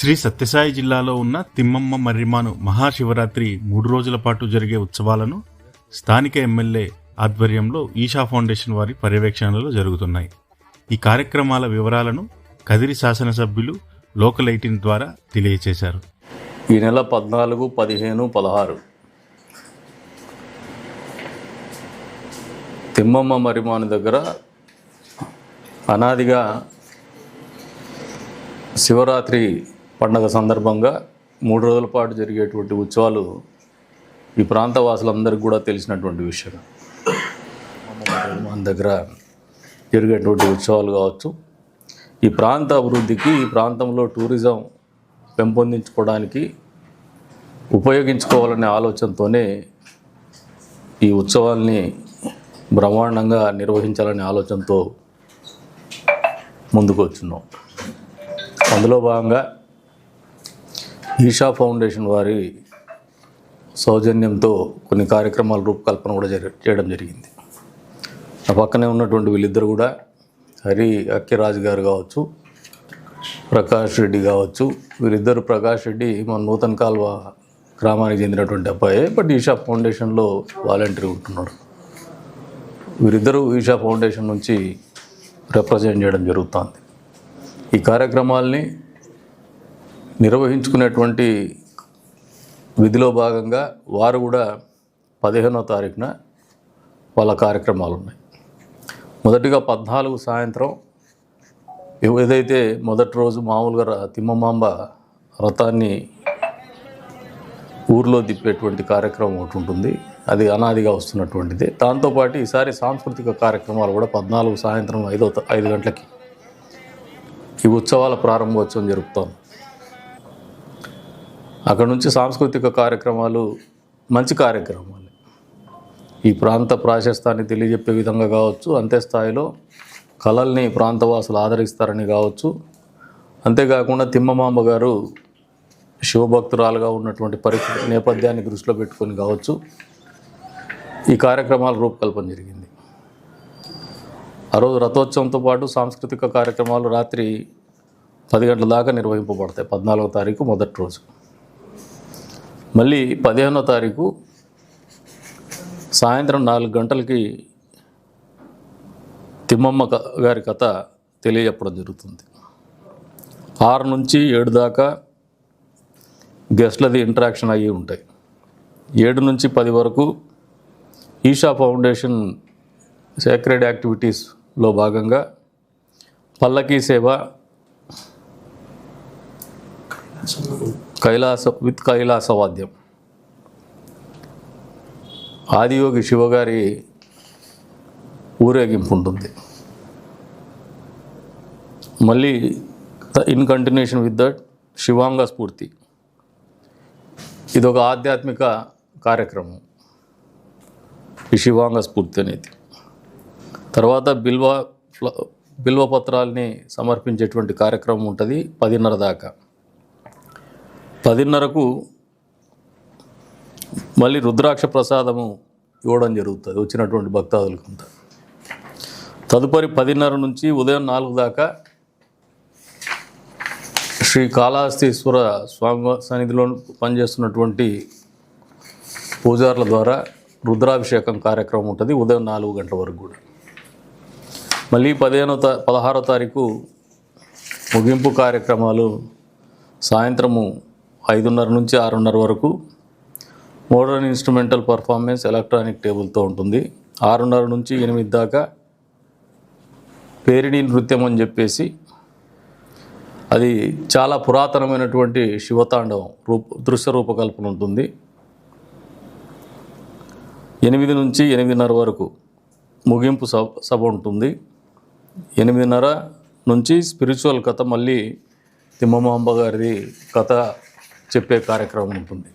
శ్రీ సత్యసాయి జిల్లాలో ఉన్న తిమ్మమ్మ మర్రిమాను మహాశివరాత్రి 3 రోజుల పాటు జరిగే ఉత్సవాలను స్థానిక ఎమ్మెల్యే ఆధ్వర్యంలో ఈషా ఫౌండేషన్ వారి పర్యవేక్షణలో జరుగుతున్నాయి. ఈ కార్యక్రమాల వివరాలను కదిరి శాసనసభ్యులు లోకల్ 18 ద్వారా తెలియజేశారు. ఈ నెల 14, 15, 16 తిమ్మమ్మ మర్రిమాను దగ్గర అనాదిగా శివరాత్రి పండగ సందర్భంగా 3 రోజుల పాటు జరిగేటువంటి ఉత్సవాలు ఈ ప్రాంత వాసులందరికీ కూడా తెలిసినటువంటి విషయం. మన దగ్గర జరిగేటువంటి ఉత్సవాలు కావచ్చు, ఈ ప్రాంత అభివృద్ధికి, ఈ ప్రాంతంలో టూరిజం పెంపొందించుకోవడానికి ఉపయోగించుకోవాలనే ఆలోచనతోనే ఈ ఉత్సవాల్ని బ్రహ్మాండంగా నిర్వహించాలనే ఆలోచనతో ముందుకు వచ్చున్నాం. అందులో భాగంగా ఈషా ఫౌండేషన్ వారి సౌజన్యంతో కొన్ని కార్యక్రమాల రూపకల్పన కూడా చేయడం జరిగింది. ఆ పక్కనే ఉన్నటువంటి వీళ్ళిద్దరు కూడా అక్కిరాజు గారు కావచ్చు, ప్రకాష్ రెడ్డి కావచ్చు. వీళ్ళిద్దరు, ప్రకాష్ రెడ్డి మన నూతన కాల్వ గ్రామానికి చెందినటువంటి అబ్బాయే, బట్ ఈషా ఫౌండేషన్లో వాలంటీర్ ఉంటున్నాడు. వీరిద్దరూ ఈషా ఫౌండేషన్ నుంచి రిప్రజెంట్ చేయడం జరుగుతుంది. ఈ కార్యక్రమాల్ని నిర్వహించుకునేటువంటి విధిలో భాగంగా వారు కూడా 15వ తారీఖున వాళ్ళ కార్యక్రమాలు ఉన్నాయి. మొదటిగా 14 సాయంత్రం ఏదైతే మొదటి రోజు మామూలుగా తిమ్మమాంబ రథాన్ని ఊర్లో తిప్పేటువంటి కార్యక్రమం ఒకటి ఉంటుంది. అది అనాదిగా వస్తున్నటువంటిది. దాంతోపాటు ఈసారి సాంస్కృతిక కార్యక్రమాలు కూడా 14 సాయంత్రం 5 గంటలకి ఈ ఉత్సవాల ప్రారంభోత్సవం జరుపుతాను. అక్కడ నుంచి సాంస్కృతిక కార్యక్రమాలు, మంచి కార్యక్రమాలు, ఈ ప్రాంత ప్రాశస్త్యాన్ని తెలియజెప్పే విధంగా కావచ్చు, అంతే స్థాయిలో కళల్ని ప్రాంతవాసులు ఆదరిస్తారని కావచ్చు, అంతేకాకుండా తిమ్మమాంబ గారు శివభక్తురాలుగా ఉన్నటువంటి పరిస్థితి నేపథ్యాన్ని దృష్టిలో పెట్టుకొని కావచ్చు, ఈ కార్యక్రమాల రూపకల్పన జరిగింది. ఆ రోజు రథోత్సవంతో పాటు సాంస్కృతిక కార్యక్రమాలు రాత్రి 10 గంటల దాకా నిర్వహింపబడతాయి. 14వ తారీఖు మొదటి రోజు. మళ్ళీ 15వ తారీఖు సాయంత్రం 4 గంటలకి తిమ్మమ్మ గారి కథ తెలియజెప్పడం జరుగుతుంది. 6 నుంచి 7 దాకా గెస్ట్లది ఇంటరాక్షన్ అయ్యి ఉంటాయి. 7 నుంచి 10 వరకు ఈషా ఫౌండేషన్ సేక్రెడ్ యాక్టివిటీస్లో భాగంగా పల్లకీ సేవ, కైలాసవాద్యం, ఆదియోగి శివగారి ఊరేగింపు ఉంటుంది. మళ్ళీ ఇన్ కంటిన్యూషన్ విత్ దట్ శివాంగ స్ఫూర్తి, ఇదొక ఆధ్యాత్మిక కార్యక్రమం, ఈ శివాంగ స్ఫూర్తి అనేది. తర్వాత బిల్వపత్రాల్ని సమర్పించేటువంటి కార్యక్రమం ఉంటుంది 10:30 దాకా. 10:30కు మళ్ళీ రుద్రాక్ష ప్రసాదము ఇవ్వడం జరుగుతుంది వచ్చినటువంటి భక్తాదులకంతా. తదుపరి 10:30 నుంచి ఉదయం 4 దాకా శ్రీ కాళహస్తీశ్వర స్వామి సన్నిధిలో పనిచేస్తున్నటువంటి పూజారుల ద్వారా రుద్రాభిషేకం కార్యక్రమం ఉంటుంది ఉదయం 4 గంటల వరకు కూడా. మళ్ళీ 16వ తారీఖు ముగింపు కార్యక్రమాలు సాయంత్రము 5:30 నుంచి 6:30 వరకు మోడర్న్ ఇన్స్ట్రుమెంటల్ పర్ఫార్మెన్స్ ఎలక్ట్రానిక్ టేబుల్తో ఉంటుంది. 6:30 నుంచి 8 దాకా పేరిణి నృత్యం అని చెప్పేసి, అది చాలా పురాతనమైనటువంటి శివతాండవం దృశ్య రూపకల్పన ఉంటుంది. 8 నుంచి 8:30 వరకు ముగింపు సభ ఉంటుంది. 8:30 నుంచి స్పిరిచువల్ కథ, మళ్ళీ తిమ్మమాంబ గారిది కథ చెప్పే కార్యక్రమం ఉంటుంది.